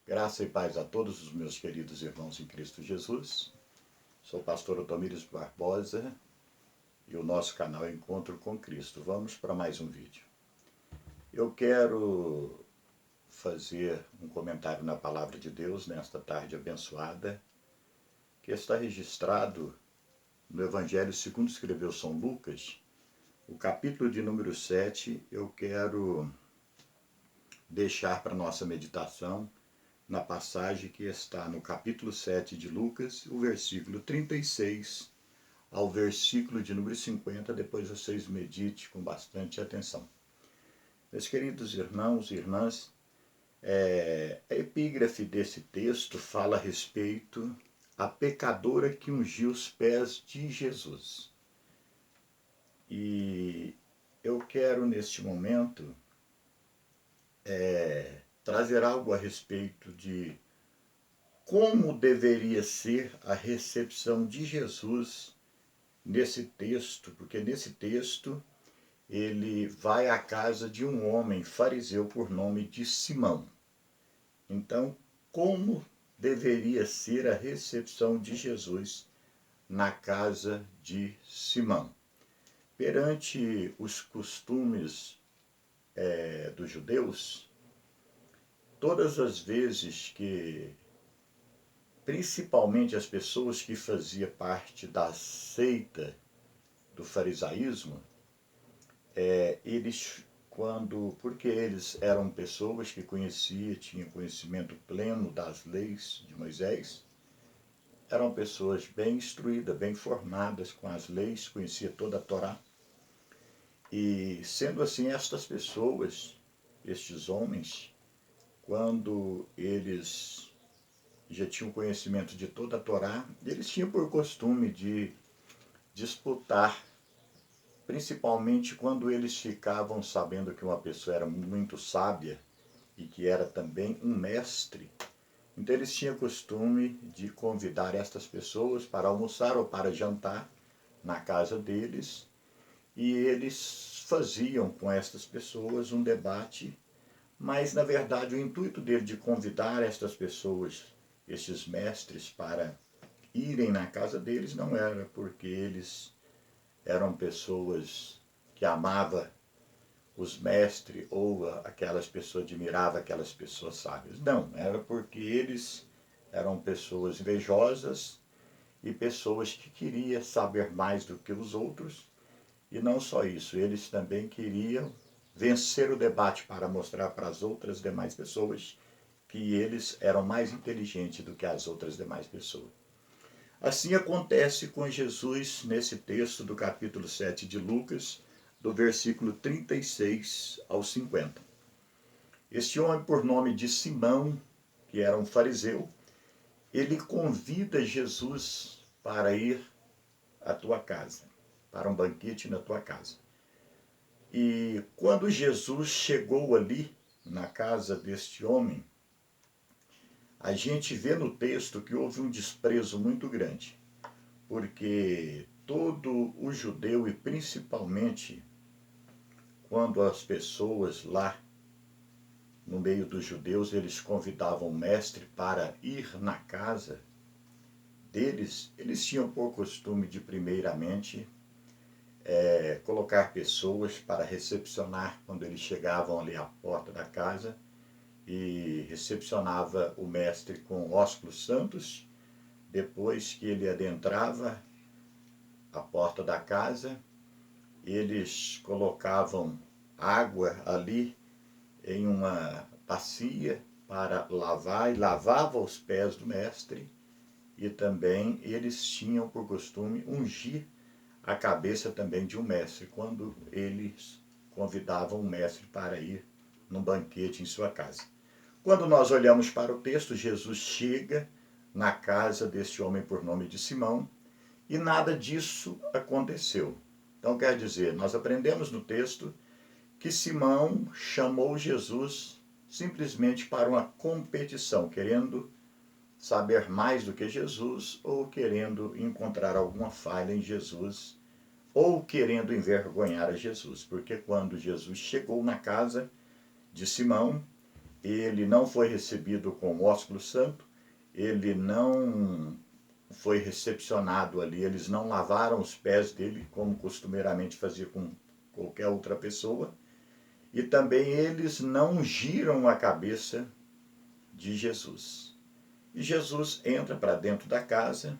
Graça e paz a todos os meus queridos irmãos em Cristo Jesus. Sou o pastor Otomíris Barbosa e o nosso canal é Encontro com Cristo. Vamos para mais um vídeo. Eu quero fazer um comentário na Palavra de Deus nesta tarde abençoada, que está registrado no Evangelho segundo escreveu São Lucas, o capítulo de número 7. Eu quero deixar para nossa meditação na passagem que está no capítulo 7 de Lucas, o versículo 36 ao versículo de número 50, depois vocês meditem com bastante atenção. Meus queridos irmãos e irmãs, a epígrafe desse texto fala a respeito a pecadora que ungiu os pés de Jesus. E eu quero neste momento trazer algo a respeito de como deveria ser a recepção de Jesus nesse texto, porque nesse texto ele vai à casa de um homem fariseu por nome de Simão. Então, como deveria ser a recepção de Jesus na casa de Simão? Perante os costumes dos judeus, todas as vezes que, principalmente as pessoas que faziam parte da seita do farisaísmo, porque eles eram pessoas que tinham conhecimento pleno das leis de Moisés, eram pessoas bem instruídas, bem formadas com as leis, conheciam toda a Torá. E sendo assim, estas pessoas, estes homens, quando eles já tinham conhecimento de toda a Torá, eles tinham por costume de disputar, principalmente quando eles ficavam sabendo que uma pessoa era muito sábia e que era também um mestre. Então eles tinham costume de convidar estas pessoas para almoçar ou para jantar na casa deles, e eles faziam com estas pessoas um debate, mas na verdade o intuito dele de convidar estas pessoas, estes mestres, para irem na casa deles não era porque eles eram pessoas que amavam os mestres ou aquelas pessoas, admiravam aquelas pessoas sábias. Não, era porque eles eram pessoas invejosas e pessoas que queriam saber mais do que os outros. E não só isso, eles também queriam vencer o debate para mostrar para as outras demais pessoas que eles eram mais inteligentes do que as outras demais pessoas. Assim acontece com Jesus nesse texto do capítulo 7 de Lucas, do versículo 36 ao 50. Este homem, por nome de Simão, que era um fariseu, ele convida Jesus para ir à tua casa, para um banquete na tua casa. E quando Jesus chegou ali, na casa deste homem, a gente vê no texto que houve um desprezo muito grande, porque todo o judeu, e principalmente quando as pessoas lá no meio dos judeus, eles convidavam o mestre para ir na casa deles, eles tinham por costume de primeiramente colocar pessoas para recepcionar quando eles chegavam ali à porta da casa, e recepcionava o mestre com ósculos santos. Depois que ele adentrava a porta da casa, eles colocavam água ali em uma bacia para lavar, e lavava os pés do mestre, e também eles tinham por costume ungir a cabeça também de um mestre, quando eles convidavam o mestre para ir num banquete em sua casa. Quando nós olhamos para o texto, Jesus chega na casa desse homem por nome de Simão, e nada disso aconteceu. Então quer dizer, nós aprendemos no texto que Simão chamou Jesus simplesmente para uma competição, querendo saber mais do que Jesus, ou querendo encontrar alguma falha em Jesus, ou querendo envergonhar a Jesus. Porque quando Jesus chegou na casa de Simão, ele não foi recebido com o ósculo santo, ele não foi recepcionado ali, eles não lavaram os pés dele, como costumeiramente fazia com qualquer outra pessoa, e também eles não ungiram a cabeça de Jesus. E Jesus entra para dentro da casa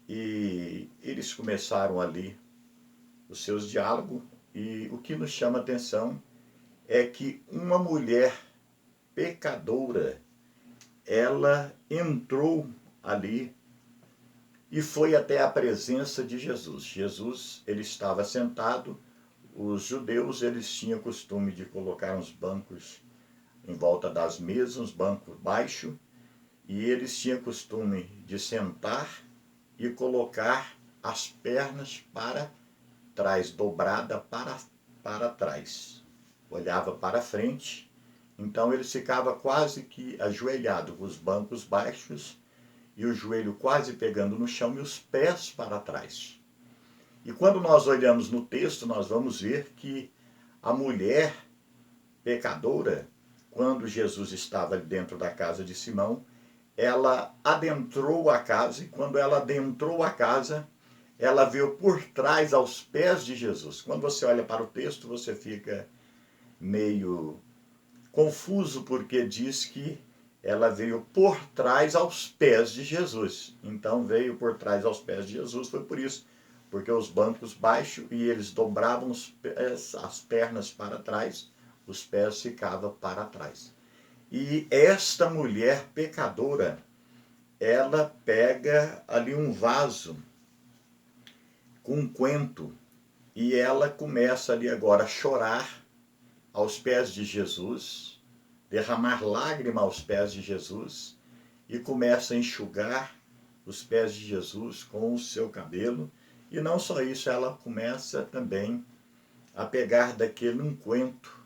e eles começaram ali os seus diálogos, e o que nos chama a atenção é que uma mulher pecadora, ela entrou ali e foi até a presença de Jesus. Jesus, ele estava sentado, os judeus, eles tinham costume de colocar uns bancos em volta das mesas, uns bancos baixos, e eles tinham costume de sentar e colocar as pernas para trás, dobrada para trás. Olhava para frente, então ele ficava quase que ajoelhado, com os bancos baixos e o joelho quase pegando no chão e os pés para trás. E quando nós olhamos no texto, nós vamos ver que a mulher pecadora, quando Jesus estava dentro da casa de Simão, ela adentrou a casa, e quando ela adentrou a casa, ela veio por trás aos pés de Jesus. Quando você olha para o texto, você fica meio confuso, porque diz que ela veio por trás aos pés de Jesus. Então veio por trás aos pés de Jesus, foi por isso, porque os bancos baixos e eles dobravam as pernas para trás, os pés ficavam para trás. E esta mulher pecadora, ela pega ali um vaso com um coentro e ela começa ali agora a chorar aos pés de Jesus, derramar lágrima aos pés de Jesus e começa a enxugar os pés de Jesus com o seu cabelo. E não só isso, ela começa também a pegar daquele unguento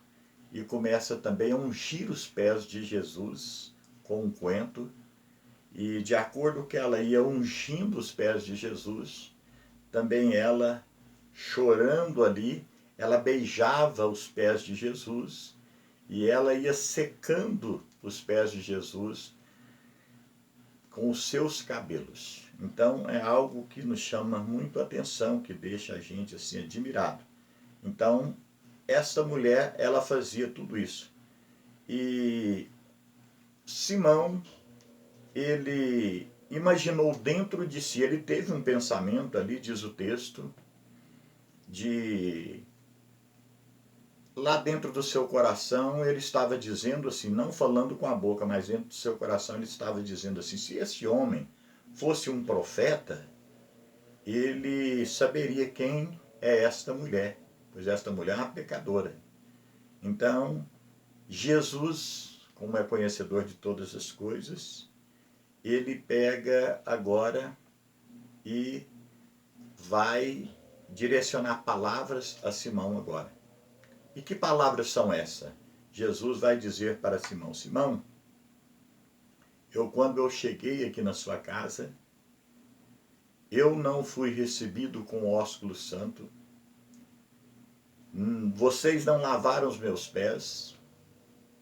e começa também a ungir os pés de Jesus com unguento. E de acordo com que ela ia ungindo os pés de Jesus, também ela, chorando ali, ela beijava os pés de Jesus e ela ia secando os pés de Jesus com os seus cabelos. Então é algo que nos chama muito a atenção, que deixa a gente assim admirado. Então essa mulher, ela fazia tudo isso. E Simão, ele imaginou dentro de si, ele teve um pensamento ali, diz o texto, de lá dentro do seu coração ele estava dizendo assim, não falando com a boca, mas dentro do seu coração ele estava dizendo assim, se esse homem fosse um profeta, ele saberia quem é esta mulher, pois esta mulher é uma pecadora. Então, Jesus, como é conhecedor de todas as coisas, ele pega agora e vai direcionar palavras a Simão agora. E que palavras são essas? Jesus vai dizer para Simão, Simão, quando eu cheguei aqui na sua casa, eu não fui recebido com o ósculo santo, vocês não lavaram os meus pés,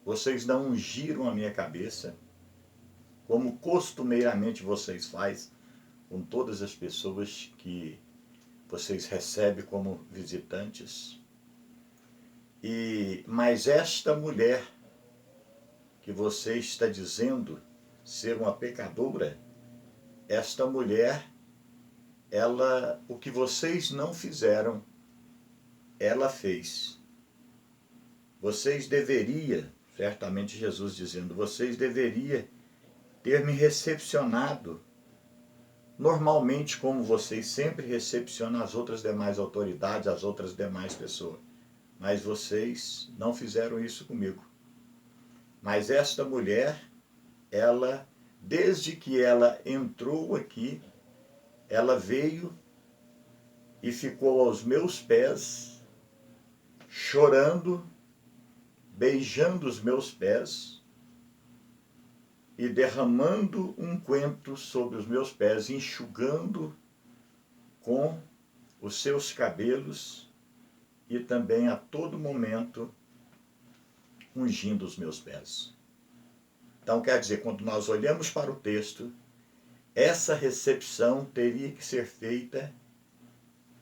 vocês não ungiram a minha cabeça, como costumeiramente vocês fazem com todas as pessoas que vocês recebem como visitantes. Mas esta mulher que você está dizendo ser uma pecadora, esta mulher, ela, o que vocês não fizeram, ela fez. Vocês deveriam, certamente Jesus dizendo, vocês deveriam ter me recepcionado normalmente como vocês sempre recepcionam as outras demais autoridades, as outras demais pessoas. Mas vocês não fizeram isso comigo. Mas esta mulher, ela, desde que ela entrou aqui, ela veio e ficou aos meus pés, chorando, beijando os meus pés e derramando unguento sobre os meus pés, enxugando com os seus cabelos e também a todo momento ungindo os meus pés. Então, quer dizer, quando nós olhamos para o texto, essa recepção teria que ser feita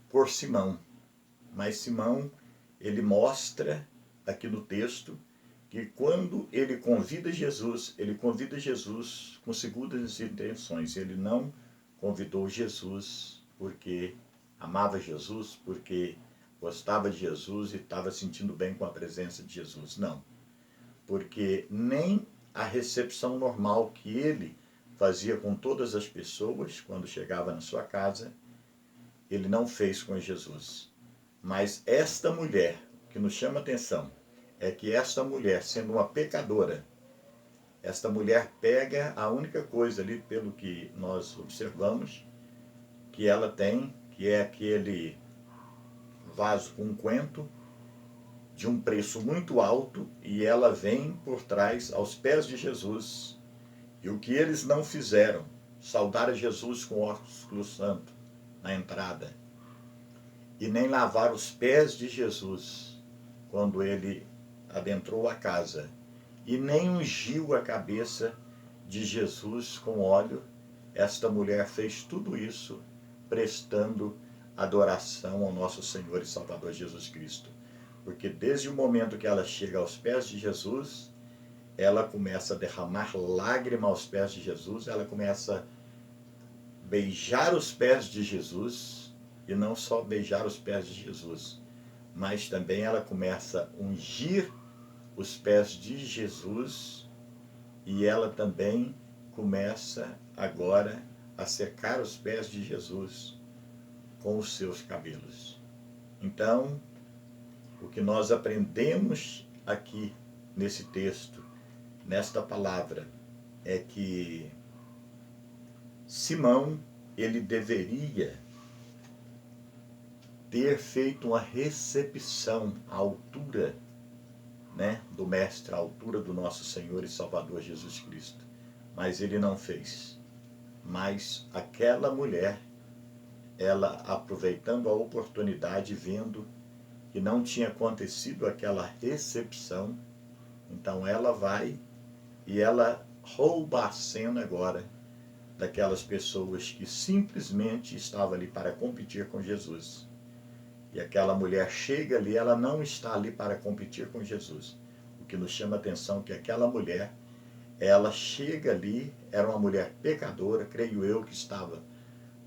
por Simão. Mas Simão, ele mostra aqui no texto que quando ele convida Jesus com segundas intenções. Ele não convidou Jesus porque amava Jesus, porque gostava de Jesus e estava sentindo bem com a presença de Jesus. Não. Porque nem a recepção normal que ele fazia com todas as pessoas quando chegava na sua casa, ele não fez com Jesus. Mas esta mulher, que nos chama a atenção, é que esta mulher, sendo uma pecadora, esta mulher pega a única coisa ali, pelo que nós observamos, que ela tem, que é aquele vaso com unguento de um preço muito alto, e ela vem por trás aos pés de Jesus. E o que eles não fizeram, saudar a Jesus com ósculo santo na entrada, e nem lavar os pés de Jesus quando ele adentrou a casa, e nem ungiu a cabeça de Jesus com óleo, esta mulher fez tudo isso prestando adoração ao nosso Senhor e Salvador Jesus Cristo. Porque desde o momento que ela chega aos pés de Jesus, ela começa a derramar lágrima aos pés de Jesus, ela começa a beijar os pés de Jesus, e não só beijar os pés de Jesus, mas também ela começa a ungir os pés de Jesus, e ela também começa agora a secar os pés de Jesus com os seus cabelos. Então, o que nós aprendemos aqui nesse texto, nesta palavra, é que Simão, ele deveria ter feito uma recepção à altura, do Mestre, à altura do nosso Senhor e Salvador Jesus Cristo. Mas ele não fez. Mas aquela mulher, ela aproveitando a oportunidade, vendo que não tinha acontecido aquela recepção, então ela vai e ela rouba a cena agora daquelas pessoas que simplesmente estavam ali para competir com Jesus. E aquela mulher chega ali, ela não está ali para competir com Jesus. O que nos chama a atenção é que aquela mulher, ela chega ali, era uma mulher pecadora, creio eu, que estava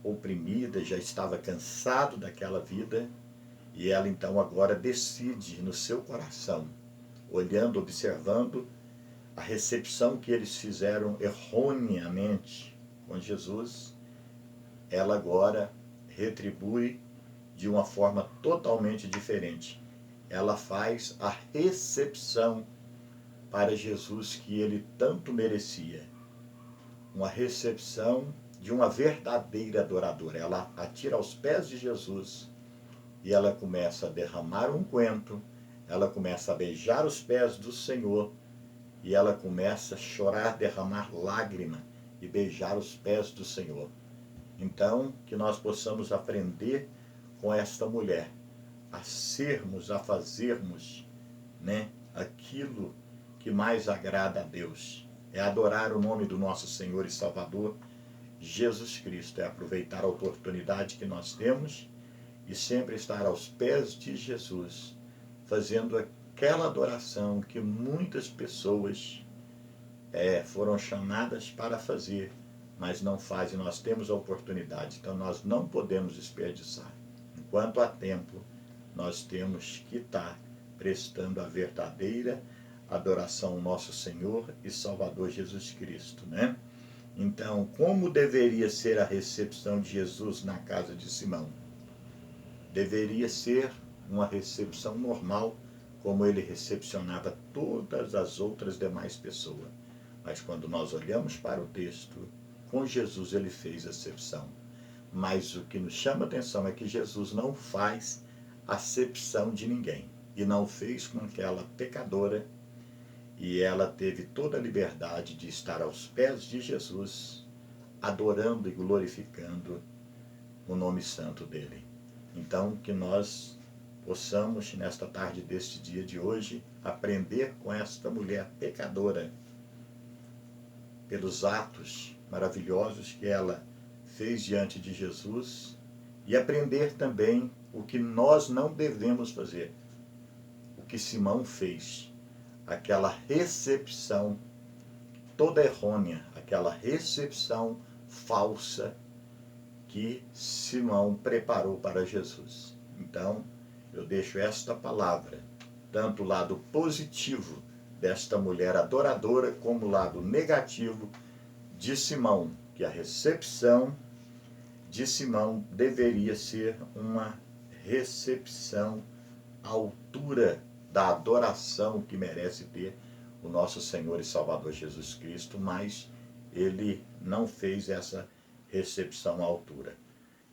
oprimida, já estava cansado daquela vida, e ela então agora decide no seu coração, olhando, observando a recepção que eles fizeram erroneamente com Jesus, ela agora retribui de uma forma totalmente diferente. Ela faz a recepção para Jesus que ele tanto merecia. Uma recepção de uma verdadeira adoradora. Ela atira aos pés de Jesus e ela começa a derramar unguento, ela começa a beijar os pés do Senhor e ela começa a chorar, derramar lágrima e beijar os pés do Senhor. Então, que nós possamos aprender com esta mulher, a fazermos aquilo que mais agrada a Deus. É adorar o nome do nosso Senhor e Salvador Jesus Cristo, é aproveitar a oportunidade que nós temos e sempre estar aos pés de Jesus, fazendo aquela adoração que muitas pessoas foram chamadas para fazer, mas não fazem. Nós temos a oportunidade, então nós não podemos desperdiçar. Enquanto há tempo, nós temos que estar prestando a verdadeira adoração ao nosso Senhor e Salvador Jesus Cristo, Então, como deveria ser a recepção de Jesus na casa de Simão? Deveria ser uma recepção normal, como ele recepcionava todas as outras demais pessoas. Mas quando nós olhamos para o texto, com Jesus ele fez acepção. Mas o que nos chama a atenção é que Jesus não faz acepção de ninguém. E não fez com aquela pecadora, e ela teve toda a liberdade de estar aos pés de Jesus, adorando e glorificando o nome santo dele. Então, que nós possamos, nesta tarde deste dia de hoje, aprender com esta mulher pecadora, pelos atos maravilhosos que ela fez diante de Jesus e aprender também o que nós não devemos fazer, o que Simão fez, aquela recepção toda errônea, aquela recepção falsa que Simão preparou para Jesus. Então, eu deixo esta palavra, tanto o lado positivo desta mulher adoradora, como o lado negativo de Simão, que a recepção de Simão deveria ser uma recepção à altura da adoração que merece ter o nosso Senhor e Salvador Jesus Cristo, mas ele não fez essa recepção à altura.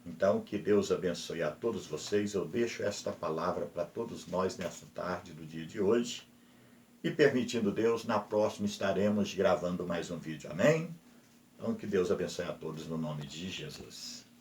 Então, que Deus abençoe a todos vocês. Eu deixo esta palavra para todos nós nesta tarde do dia de hoje. E permitindo Deus, na próxima estaremos gravando mais um vídeo. Amém? Então, que Deus abençoe a todos no nome de Jesus.